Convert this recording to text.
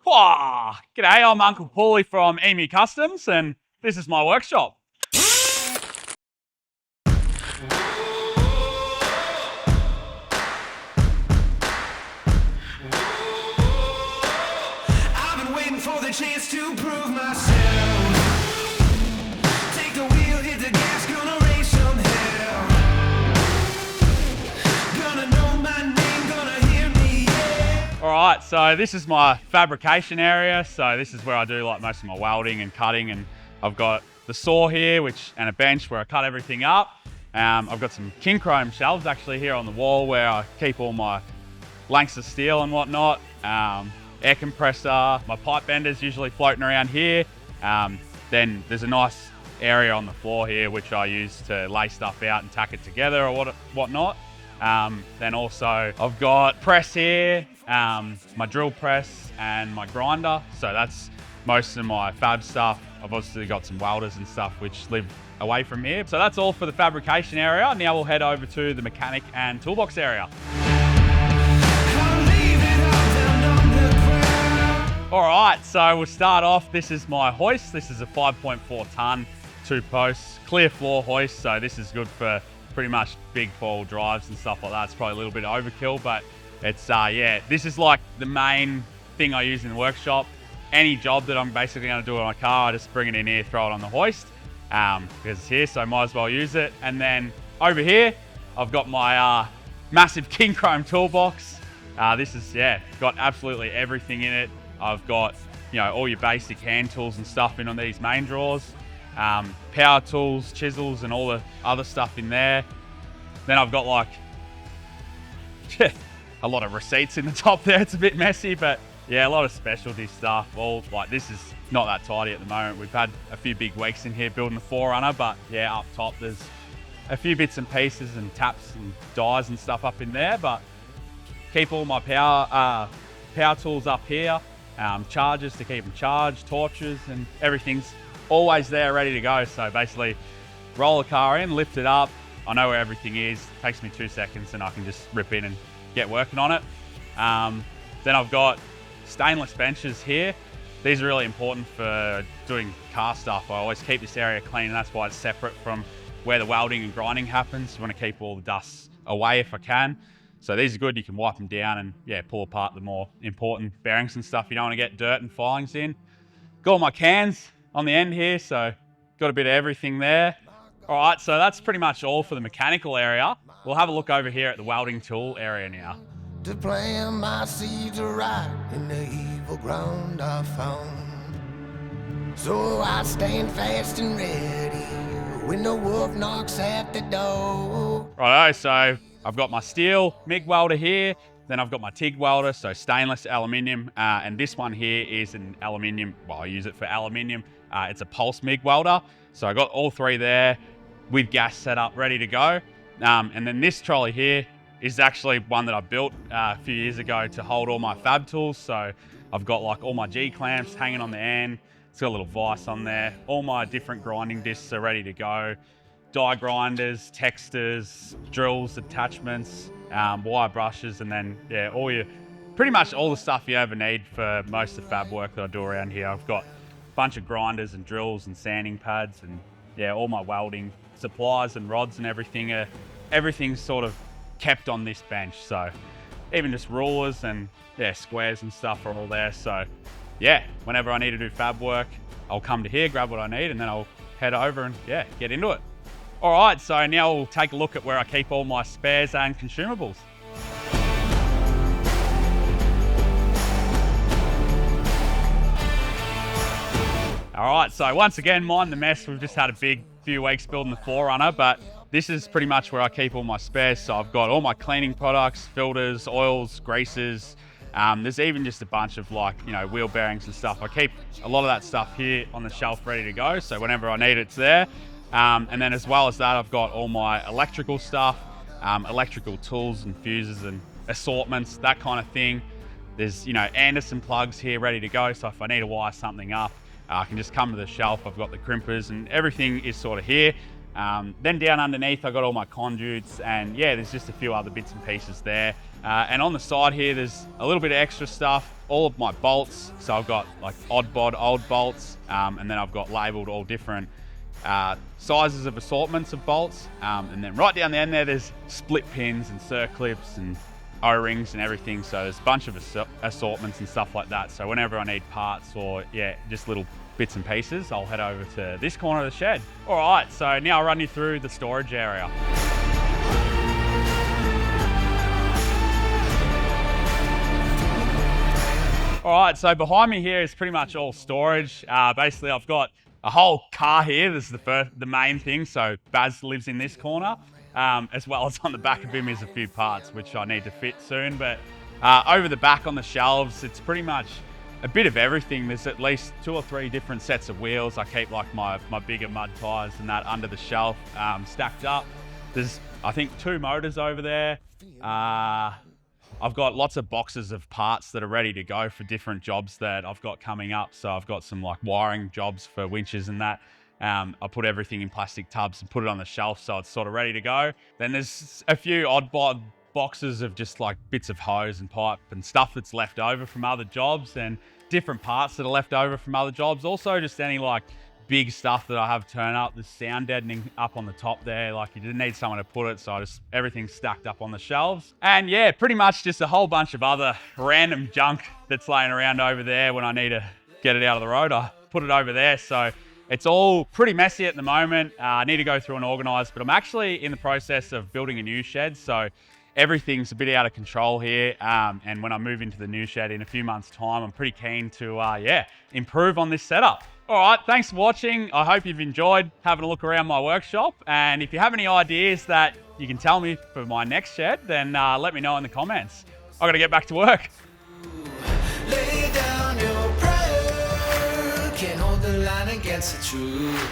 Whoa! G'day, I'm Uncle Paulie from Emu Customs, and this is my workshop. I've been waiting for the chance to prove myself. Take the wheel, hit the gas, gonna raise some hell. Gonna know my name, gonna hear me, yeah. All right, so this is my fabrication area. So this is where I do like most of my welding and cutting, and I've got the saw here, and a bench where I cut everything up. I've got some Kincrome shelves actually here on the wall where I keep all my lengths of steel and whatnot. Air compressor, my pipe benders usually floating around here. Then there's a nice area on the floor here which I use to lay stuff out and tack it together or whatnot. Then also I've got press here, my drill press and my grinder. So that's most of my fab stuff. I've obviously got some welders and stuff which live away from here. So that's all for the fabrication area. Now we'll head over to the mechanic and toolbox area. All right, so we'll start off. This is my hoist. This is a 5.4 ton, 2 posts, clear floor hoist. So this is good for pretty much big four-wheel drives and stuff like that. It's probably a little bit overkill, but it's, yeah, this is like the main thing I use in the workshop. Any job that I'm basically gonna do on my car, I just bring it in here, throw it on the hoist, because it's here, so I might as well use it. And then over here, I've got my massive Kincrome toolbox. This is, yeah, got absolutely everything in it. I've got, you know, all your basic hand tools and stuff in on these main drawers. Power tools, chisels, and all the other stuff in there. Then I've got like, a lot of receipts in the top there. It's a bit messy, but yeah, a lot of specialty stuff. All like, this is not that tidy at the moment. We've had a few big weeks in here building the 4Runner, but yeah, up top there's a few bits and pieces and taps and dies and stuff up in there. But keep all my power tools up here, chargers to keep them charged, torches, and everything's always there ready to go. So basically roll the car in, lift it up. I know where everything is. It takes me 2 seconds and I can just rip in and get working on it. Then I've got stainless benches here. These are really important for doing car stuff. I always keep this area clean, and that's why it's separate from where the welding and grinding happens. You want to keep all the dust away if I can. So these are good. You can wipe them down and yeah, pull apart the more important bearings and stuff. You don't want to get dirt and filings in. Got all my cans on the end here, so got a bit of everything there. All right, so that's pretty much all for the mechanical area. We'll have a look over here at the welding tool area now. To plant my seeds right in the evil ground I found. So I stand fast and ready when the wolf knocks at the door. Righto, so I've got my steel MIG welder here, then I've got my TIG welder, so stainless aluminium, and this one here is an aluminium, well, I use it for aluminium. It's a pulse MIG welder. So I got all three there with gas set up, ready to go. And then this trolley here is actually one that I built a few years ago to hold all my fab tools. So I've got like all my G clamps hanging on the end. It's got a little vise on there. All my different grinding discs are ready to go. Die grinders, textures, drills, attachments, wire brushes, and then yeah, pretty much all the stuff you ever need for most of the fab work that I do around here. I've got a bunch of grinders and drills and sanding pads, and yeah, all my welding supplies and rods and everything. Everything's sort of kept on this bench. So even just rulers and yeah, squares and stuff are all there. So yeah, whenever I need to do fab work, I'll come to here, grab what I need, and then I'll head over and yeah, get into it. All right, so now we'll take a look at where I keep all my spares and consumables. All right, so once again, mind the mess. We've just had a big few weeks building the 4Runner, but this is pretty much where I keep all my spares. So I've got all my cleaning products, filters, oils, greases. There's even just a bunch of like, you know, wheel bearings and stuff. I keep a lot of that stuff here on the shelf ready to go. So whenever I need it, it's there. And then as well as that, I've got all my electrical stuff, electrical tools and fuses and assortments, that kind of thing. There's, you know, Anderson plugs here ready to go. So if I need to wire something up, I can just come to the shelf. I've got the crimpers and everything is sort of here. Then down underneath, I've got all my conduits, and yeah, there's just a few other bits and pieces there. And on the side here, there's a little bit of extra stuff, all of my bolts. So I've got like odd bod old bolts, and then I've got labeled all different sizes of assortments of bolts. And then right down the end there, there's split pins and circlips and O-rings and everything. So there's a bunch of assortments and stuff like that. So whenever I need parts or just little bits and pieces, I'll head over to this corner of the shed. All right, so now I'll run you through the storage area. All right, so behind me here is pretty much all storage. Basically, I've got a whole car here. This is the main thing. So Baz lives in this corner, as well as on the back of him is a few parts, which I need to fit soon. But over the back on the shelves, it's pretty much a bit of everything. There's at least 2 or 3 different sets of wheels. I keep like my bigger mud tires and that under the shelf, stacked up. There's, I think, 2 motors over there. I've got lots of boxes of parts that are ready to go for different jobs that I've got coming up. So I've got some like wiring jobs for winches and that. I put everything in plastic tubs and put it on the shelf so it's sort of ready to go. Then there's a few odd boxes of just like bits of hose and pipe and stuff that's left over from other jobs and different parts that are left over from other jobs. Also just any like big stuff that I have turn up. There's sound deadening up on the top there. Like you didn't need someone to put it, so everything's stacked up on the shelves. And yeah, pretty much just a whole bunch of other random junk that's laying around over there. When I need to get it out of the road, I put it over there. So it's all pretty messy at the moment. I need to go through and organize, but I'm actually in the process of building a new shed. So everything's a bit out of control here. And when I move into the new shed in a few months' time, I'm pretty keen to, improve on this setup. All right, thanks for watching. I hope you've enjoyed having a look around my workshop. And if you have any ideas that you can tell me for my next shed, then let me know in the comments. I gotta get back to work. Lay down your prayer, can't hold the line against the truth.